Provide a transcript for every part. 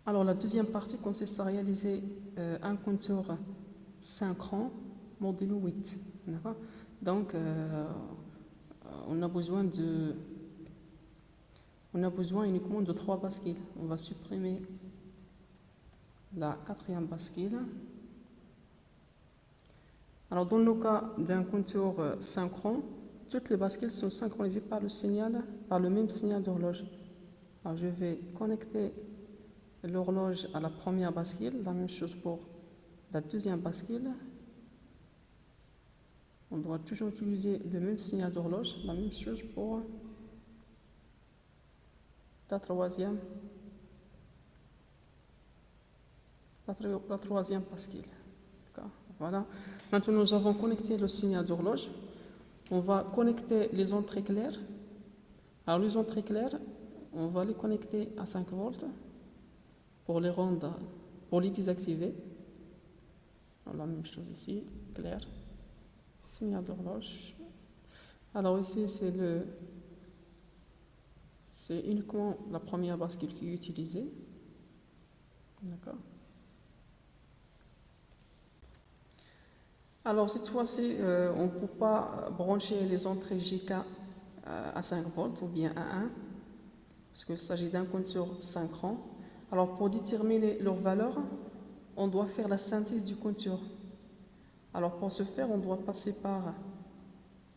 Alors, la deuxième partie consiste à réaliser un contour synchrone modulo 8. D'accord? Donc, on a besoin uniquement de 3 bascules. On va supprimer la quatrième bascule. Alors, dans le cas d'un contour synchrone, toutes les bascules sont synchronisées par le même signal d'horloge. Alors, je vais connecter l'horloge à la première bascule, la même chose pour la deuxième bascule. On doit toujours utiliser le même signal d'horloge, la même chose pour la troisième bascule. Voilà. Maintenant, nous avons connecté le signal d'horloge. On va connecter les entrées claires. Alors, les entrées claires, on va les connecter à 5 volts pour les désactiver. Alors, la même chose ici, clair, signal d'horloge. Alors ici, c'est uniquement la première bascule qui est utilisée. D'accord. Alors cette fois-ci, on ne peut pas brancher les entrées JK à 5 volts ou bien à 1, parce qu'il s'agit d'un contour synchrone. Alors pour déterminer leur valeur, on doit faire la synthèse du contour. Alors pour ce faire, on doit passer par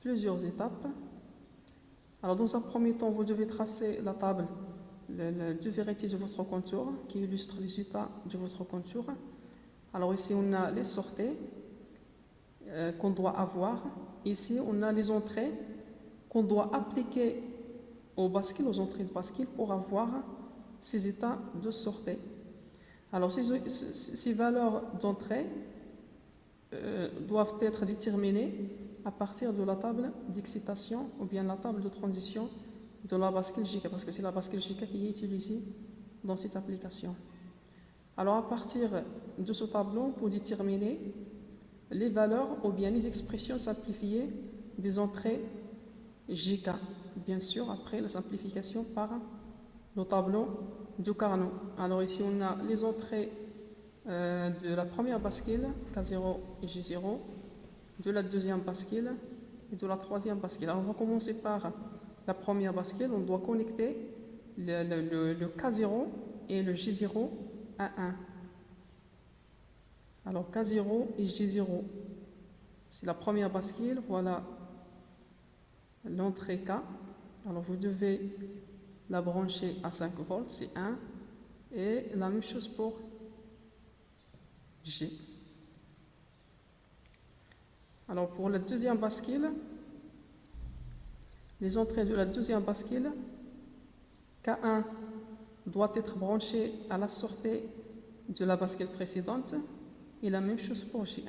plusieurs étapes. Alors dans un premier temps, vous devez tracer la table de vérité de votre contour qui illustre les résultats de votre contour. Alors ici, on a les sorties qu'on doit avoir. Ici, on a les entrées qu'on doit appliquer aux entrées de bascule pour avoir ces états de sortie. Alors ces valeurs d'entrée doivent être déterminées à partir de la table d'excitation ou bien la table de transition de la bascule JK, parce que c'est la bascule JK qui est utilisée dans cette application. Alors à partir de ce tableau, pour déterminer les valeurs ou bien les expressions simplifiées des entrées JK, bien sûr après la simplification par le tableau de Carnot. Alors ici on a les entrées de la première bascule, K0 et J0, de la deuxième bascule et de la troisième bascule. Alors on va commencer par la première bascule. On doit connecter le K0 et le J0 à 1. Alors K0 et J0, c'est la première bascule. Voilà l'entrée K. Alors vous devez la brancher à 5 volts, c'est 1. Et la même chose pour G. Alors pour la deuxième bascule, les entrées de la deuxième bascule, K1 doit être branché à la sortie de la bascule précédente et la même chose pour J1.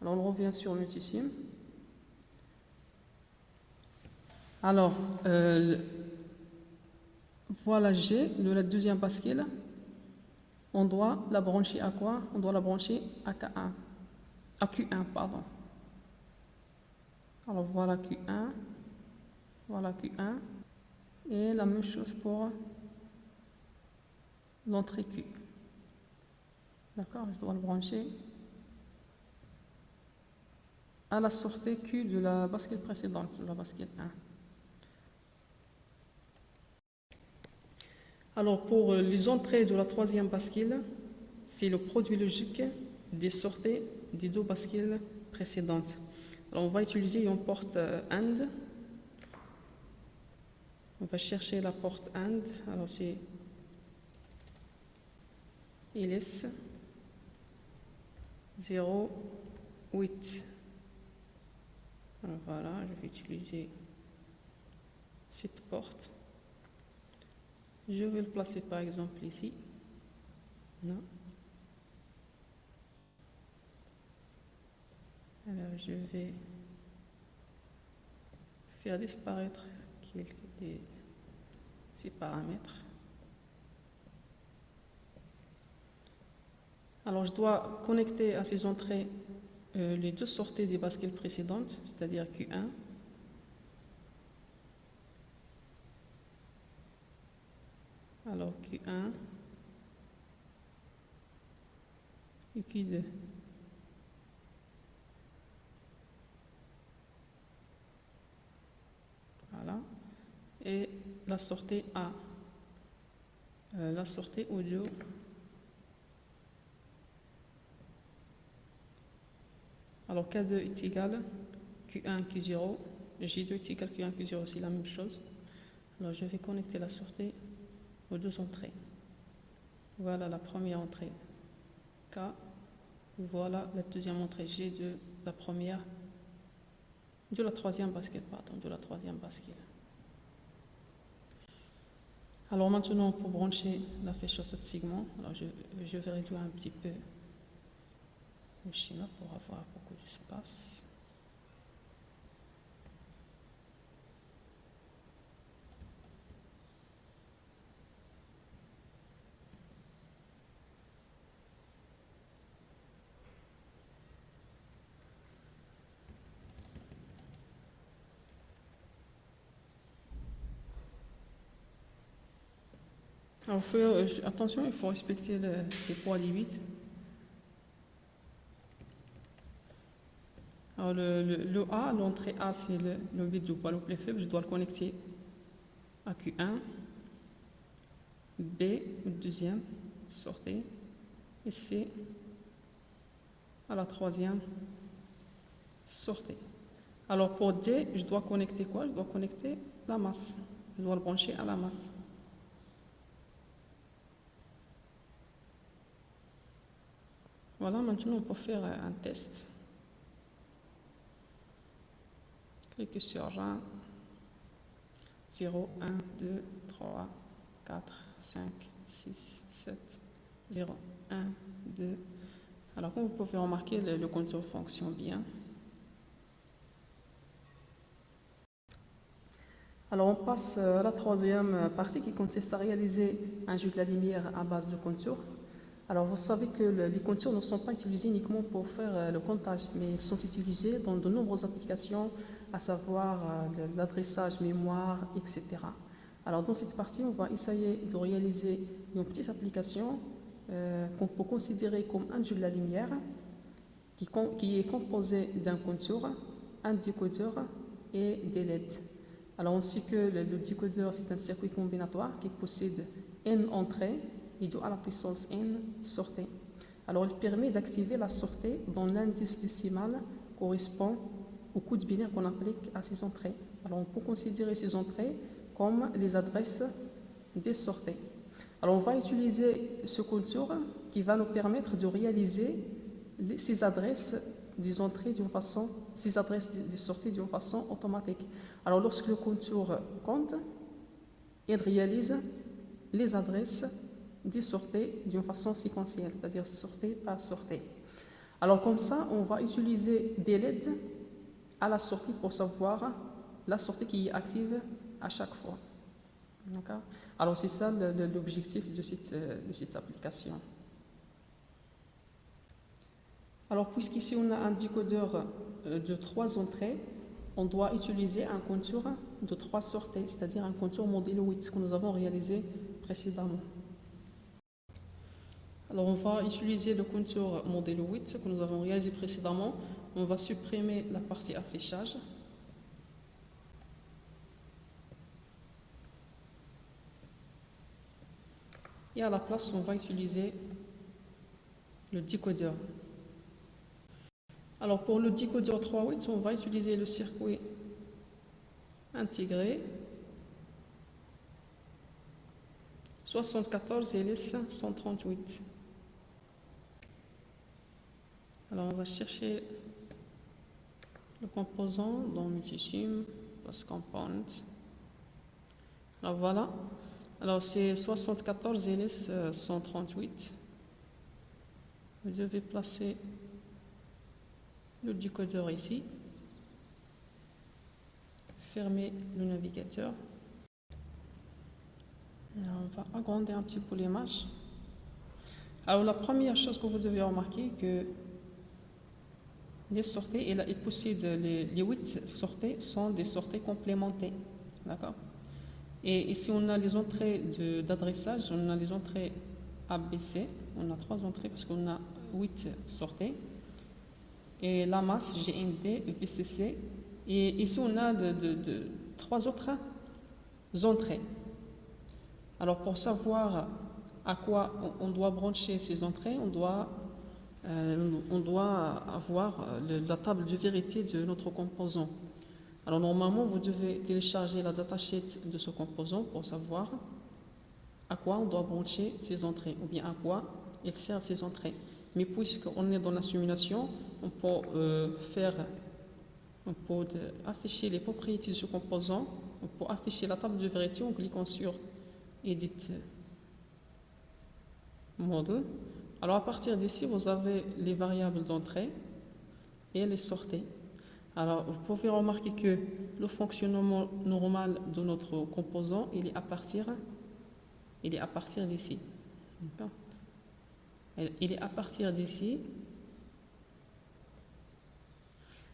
Alors on revient sur Multisim. Alors voilà G de la deuxième bascule. On doit la brancher à quoi? On doit la brancher à K1. À Q1, pardon. Alors voilà Q1, voilà Q1, et la même chose pour l'entrée Q. D'accord, je dois le brancher à la sortie Q de la bascule précédente, de la bascule 1. Alors pour les entrées de la troisième bascule, c'est le produit logique des sorties des deux bascules précédentes. Alors on va utiliser une porte AND. On va chercher la porte AND. Alors c'est LS 0,8. Alors voilà, je vais utiliser cette porte. Je vais le placer par exemple ici. Non. Alors je vais faire disparaître ces paramètres. Alors je dois connecter à ces entrées les deux sorties des bascules précédentes, c'est-à-dire Q1 . Alors Q1 et Q2. Voilà. Et la sortie A. La sortie audio. Alors K2 est égal Q1, Q0. J2 est égal Q1, Q0, c'est la même chose. Alors je vais connecter la sortie aux deux entrées. Voilà la première entrée K. Voilà la deuxième entrée G de la première, de la troisième bascule, pardon, de la troisième bascule. Alors maintenant, pour brancher la flèche sur ce segment, alors je vais réduire un petit peu le schéma pour avoir beaucoup d'espace. Alors, attention, il faut respecter les poids limites. Alors, le A, l'entrée A, c'est le bit du poids le plus faible. Je dois le connecter à Q1. B, le deuxième, sortez. Et C, à la troisième, sortez. Alors, pour D, je dois connecter quoi? Je dois connecter la masse. Je dois le brancher à la masse. Voilà, maintenant on peut faire un test. Cliquez sur 1, 0, 1, 2, 3, 4, 5, 6, 7, 0, 1, 2. Alors comme vous pouvez remarquer, le contour fonctionne bien. Alors on passe à la troisième partie qui consiste à réaliser un jeu de la lumière à base de contours. Alors vous savez que les contours ne sont pas utilisés uniquement pour faire le comptage, mais ils sont utilisés dans de nombreuses applications, à savoir l'adressage mémoire, etc. Alors dans cette partie, on va essayer de réaliser une petite application qu'on peut considérer comme un jeu de la lumière qui est composé d'un contour, un décodeur et des LED. Alors on sait que le décodeur c'est un circuit combinatoire qui possède n entrées et doit à la puissance n sortée. Alors il permet d'activer la sortie dont l'indice décimal correspond au code binaire qu'on applique à ces entrées. Alors on peut considérer ces entrées comme les adresses des sorties. Alors on va utiliser ce contour qui va nous permettre de réaliser ces adresses des entrées d'une façon, ces adresses des sorties d'une façon automatique. Alors lorsque le contour compte, il réalise les adresses des sorties d'une façon séquentielle, c'est-à-dire sortie par sortie. Alors comme ça, on va utiliser des LED à la sortie pour savoir la sortie qui est active à chaque fois. D'accord? Alors c'est ça l'objectif de cette application. Alors puisqu'ici on a un décodeur de 3 entrées, on doit utiliser un contour de 3 sorties, c'est-à-dire un contour modulo 8 que nous avons réalisé précédemment. Alors on va utiliser le contour modulo 8 que nous avons réalisé précédemment. On va supprimer la partie affichage. Et à la place, on va utiliser le décodeur. Alors pour le décodeur 3.8, on va utiliser le circuit intégré 74 LS 138. Alors on va chercher le composant dans Multisim, Plus Component. Alors voilà. Alors c'est 74 LS 138. Vous devez placer le décodeur ici. Fermer le navigateur. Alors on va agrandir un petit peu l'image. Alors la première chose que vous devez remarquer que les sorties, il possède les 8 sorties sont des sorties complémentées. D'accord? Et ici, on a les entrées d'adressage, on a les entrées ABC, on a 3 entrées parce qu'on a 8 sorties. Et la masse GND, VCC. Et ici, on a 3 autres entrées. Alors, pour savoir à quoi on doit brancher ces entrées, on doit avoir la table de vérité de notre composant. Alors, normalement, vous devez télécharger la datasheet de ce composant pour savoir à quoi on doit brancher ces entrées ou bien à quoi elles servent ces entrées. Mais puisqu'on est dans la simulation, on peut afficher les propriétés de ce composant, on peut afficher la table de vérité en cliquant sur Edit Model. Alors à partir d'ici, vous avez les variables d'entrée et les sorties. Alors vous pouvez remarquer que le fonctionnement normal de notre composant, il est à partir d'ici. Il est à partir d'ici.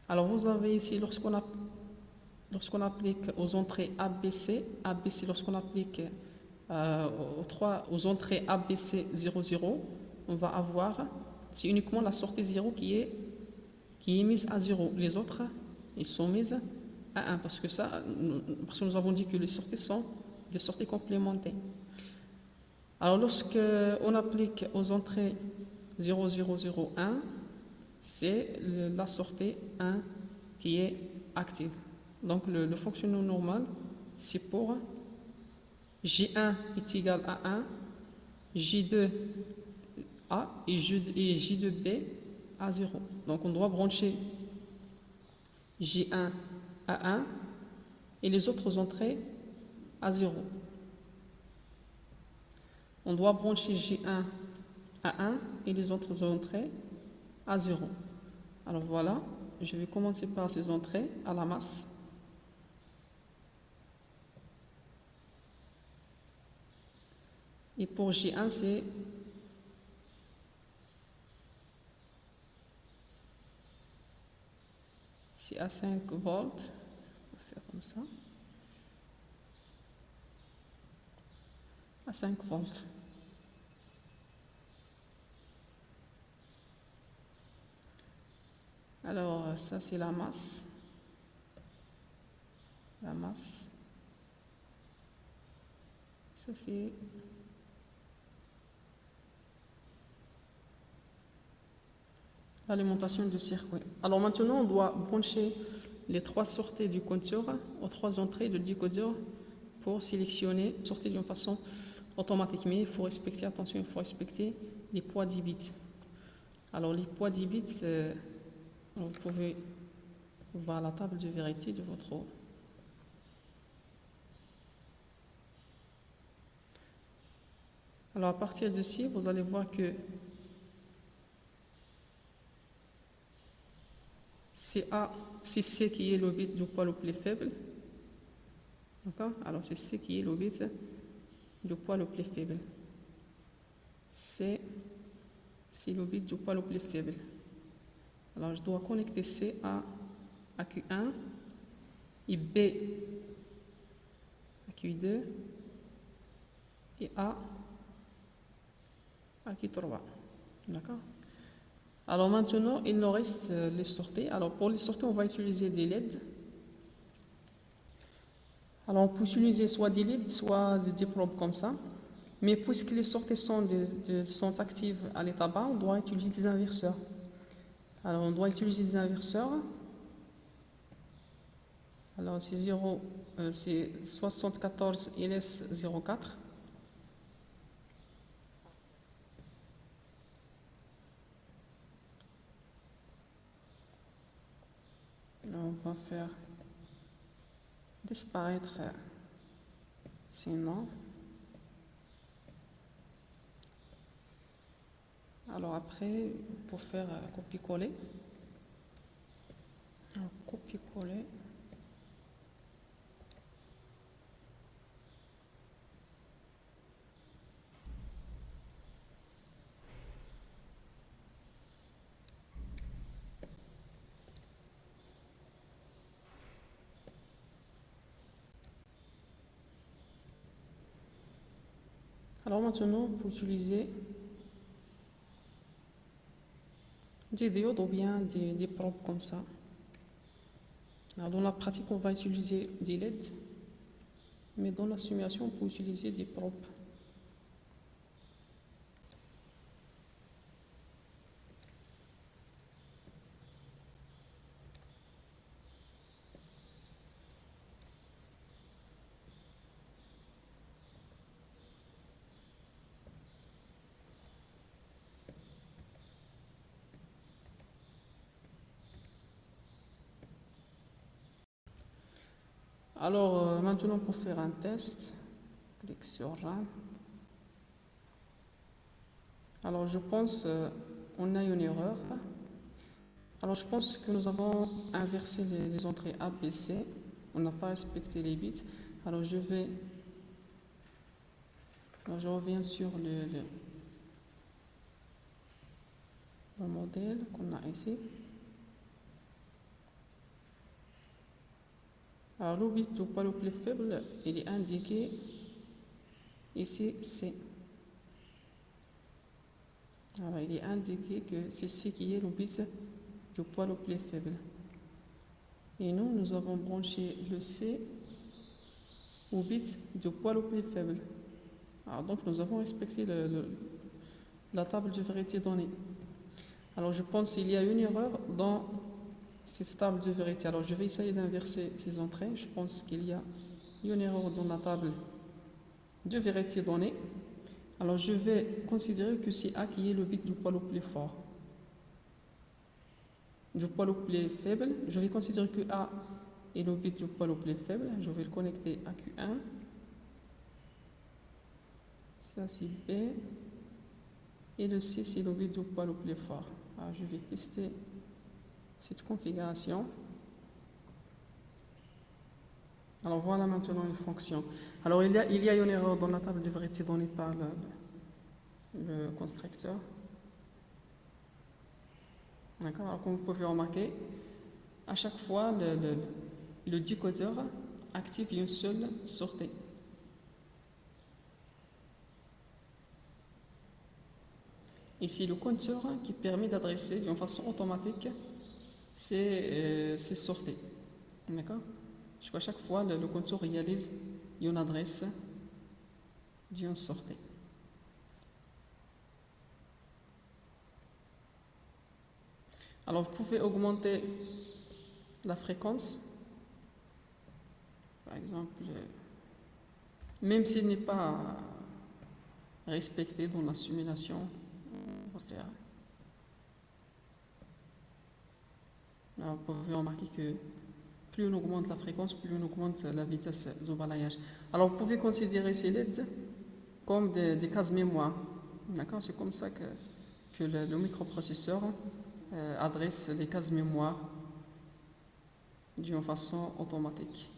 Alors vous avez ici, lorsqu'on applique aux entrées ABC, lorsqu'on applique aux entrées ABC 00, on va avoir, c'est uniquement la sortie 0 qui est mise à 0. Les autres, ils sont mises à 1 parce que nous avons dit que les sorties sont des sorties complémentaires. Alors lorsqu'on applique aux entrées 0001, c'est la sortie 1 qui est active. Donc le fonctionnement normal, c'est pour J1 est égal à 1, J2 A et J2 B à 0. Donc on doit brancher J1 à 1 et les autres entrées à 0. On doit brancher J1 à 1 et les autres entrées à 0. Alors voilà, je vais commencer par ces entrées à la masse. Et pour J1, c'est à 5 volts. On va faire comme ça. À 5 volts. Alors, ça c'est la masse. La masse. Ça c'est l'alimentation du circuit. Alors maintenant, on doit brancher les 3 sorties du compteur aux 3 entrées du décodeur pour sélectionner, sortir d'une façon automatique. Mais il faut respecter, attention, il faut respecter les poids 10 bits. Alors les poids 10 bits, vous pouvez voir la table de vérité de votre... Alors à partir d'ici, vous allez voir que c'est C qui est le bit du poids le plus faible. D'accord? Alors c'est C qui est le bit du poids le plus faible. C'est le bit du poids le plus faible. Alors je dois connecter C à Q1 et B à Q2 et A à Q3. D'accord? Alors maintenant, il nous reste les sorties. Alors pour les sorties, on va utiliser des LED. Alors on peut utiliser soit des LED, soit des probes comme ça. Mais puisque les sorties sont actives à l'état bas, on doit utiliser des inverseurs. Alors on doit utiliser des inverseurs. Alors c'est 74 LS04. On va faire disparaître sinon. Alors après, pour faire copier-coller, copier-coller. Alors maintenant, on peut utiliser des diodes ou bien des probes comme ça. Alors dans la pratique, on va utiliser des LED, mais dans la simulation, on peut utiliser des probes. Alors maintenant, pour faire un test, clique sur RAM. Alors je pense on a une erreur. Alors je pense que nous avons inversé les entrées A, B, C. On n'a pas respecté les bits. Alors je reviens sur le modèle qu'on a ici. Alors le bit du poids le plus faible, il est indiqué ici C. Alors il est indiqué que c'est C qui est le bit du poids le plus faible. Et nous avons branché le C au bit du poids le plus faible. Alors donc nous avons respecté la table de vérité donnée. Alors je pense qu'il y a une erreur dans cette table de vérité. Alors je vais essayer d'inverser ces entrées. Je pense qu'il y a une erreur dans la table de vérité donnée. Alors je vais considérer que c'est A qui est le bit du poids le plus fort. Du poids le plus faible, je vais considérer que A est le bit du poids le plus faible. Je vais le connecter à Q1. Ça c'est B. Et le C c'est le bit du poids le plus fort. Alors je vais tester cette configuration. Alors voilà maintenant une fonction. Alors il y a une erreur dans la table de vérité donnée par le constructeur. D'accord. Alors comme vous pouvez remarquer, à chaque fois le décodeur active une seule sortie. Ici le compteur qui permet d'adresser d'une façon automatique ces sorties. D'accord. À chaque fois le compteur réalise une adresse d'une sortie. Alors vous pouvez augmenter la fréquence, par exemple, même s'il n'est pas respecté dans la simulation. Alors, vous pouvez remarquer que plus on augmente la fréquence, plus on augmente la vitesse du balayage. Alors vous pouvez considérer ces LED comme des cases mémoire. D'accord. C'est comme ça que le microprocesseur adresse les cases mémoire d'une façon automatique.